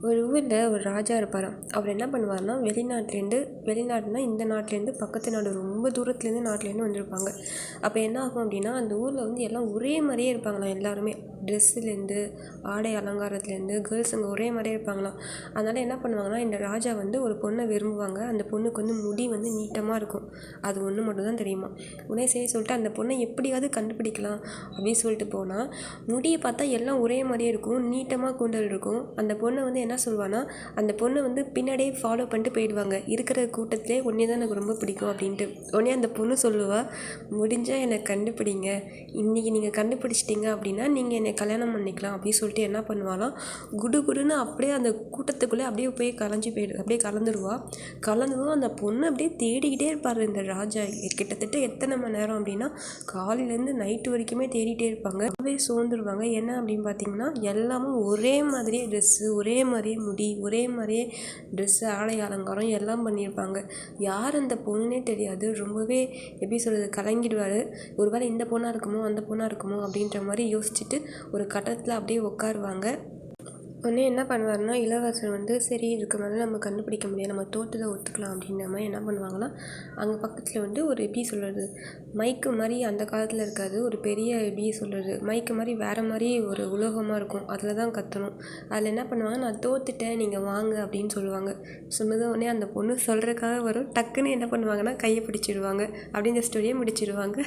ஒரு ஊரில் ஒரு ராஜா இருப்பாராம். அவர் என்ன பண்ணுவார்னா, வெளிநாடுனா இந்த நாட்டிலேருந்து பக்கத்து நாடு ரொம்ப தூரத்துலேருந்து நாட்டிலேருந்து வந்திருப்பாங்க. அப்போ என்ன ஆகும் அப்படின்னா, அந்த ஊரில் வந்து எல்லாம் ஒரே மாதிரியே இருப்பாங்களாம். எல்லாருமே ட்ரெஸ்ஸுலேருந்து ஆடை அலங்காரத்துலேருந்து கேர்ள்ஸுங்க ஒரே மாதிரியே இருப்பாங்களாம். அதனால் என்ன பண்ணுவாங்கன்னா, இந்த ராஜா வந்து ஒரு பொண்ணை விரும்புவாங்க. அந்த பொண்ணுக்கு வந்து முடி வந்து நீட்டமாக இருக்கும். அது ஒன்று மட்டும் தான் தெரியுமா. உடனே சரி சொல்லிட்டு அந்த பொண்ணை எப்படியாவது கண்டுபிடிக்கலாம் அப்படின்னு சொல்லிட்டு போனால், முடியை பார்த்தா எல்லாம் ஒரே மாதிரியே இருக்கும். நீட்டமாக கூந்தல் இருக்கும். அந்த பொண்ணை வந்து என்ன சொல்வான்னா, அந்த பொண்ணை வந்து பின்னாடியே ஃபாலோ பண்ணிட்டு போயிடுவாங்க. இருக்கிற கூட்டத்திலே உடனே தான் எனக்கு ரொம்ப பிடிக்கும் அப்படின்ட்டு. உடனே அந்த பொண்ணு சொல்லுவா, முடிஞ்சால் என்னை கண்டுபிடிங்க, இன்றைக்கி நீங்கள் கண்டுபிடிச்சிட்டிங்க அப்படின்னா நீங்கள் என்னை கல்யாணம் பண்ணிக்கலாம் அப்படின்னு சொல்லிட்டு என்ன பண்ணுவாலாம், குடுகுடுன்னு அப்படியே அந்த கூட்டத்துக்குள்ளே அப்படியே போய் அப்படியே கலந்துருவா. கலந்ததும் அந்த பொண்ணு அப்படியே தேடிக்கிட்டே இருப்பார் இந்த ராஜா. கிட்டத்தட்ட எத்தனை மணி நேரம் அப்படின்னா, காலையிலேருந்து நைட்டு வரைக்குமே தேடிகிட்டே இருப்பாங்க. அப்படியே சோர்ந்துருவாங்க. என்ன அப்படின்னு பார்த்தீங்கன்னா, எல்லாமும் ஒரே மாதிரியே ட்ரெஸ்ஸு, ஒரே மாதிரியே முடி, ஒரே மாதிரியே ட்ரெஸ்ஸு, ஆடை அலங்காரம் எல்லாம் பண்ணியிருப்பாங்க. யார் அந்த பொண்ணுன்னே தெரியாது. ரொம்பவே எப்படி சொல்கிறது, கலங்கிடுவார். ஒரு வேளை இந்த பொண்ணாக இருக்குமோ அந்த பொண்ணாக இருக்குமோ அப்படின்ற மாதிரி யோசிச்சுட்டு ஒரு கட்டத்தில் அப்படியே உட்காருவாங்க. உடனே என்ன பண்ணுவாருன்னா, இளவரசர் வந்து சரி இதுக்கு மேலே நம்ம கண்டுபிடிக்க முடியாது, நம்ம தோட்டத்தை ஒத்துக்கலாம் அப்படின்ற மாதிரி என்ன பண்ணுவாங்கன்னா, அங்கே பக்கத்தில் வந்து ஒரு எப்படி சொல்கிறது, மைக்கு மாதிரி அந்த காலத்தில் இருக்காது, ஒரு பெரிய எப்படி சொல்கிறது மைக்கு மாதிரி வேறு மாதிரி ஒரு உலோகமாக இருக்கும். அதில் தான் கத்தணும். அதில் என்ன பண்ணுவாங்க, நான் தோத்துட்டேன் நீங்கள் வாங்க அப்படின்னு சொல்லுவாங்க. சொன்னது உடனே அந்த பொண்ணு சொல்கிறதுக்காக வரும். டக்குன்னு என்ன பண்ணுவாங்கன்னா, கையை பிடிச்சிடுவாங்க. அப்படி இந்த ஸ்டோரியை முடிச்சிடுவாங்க.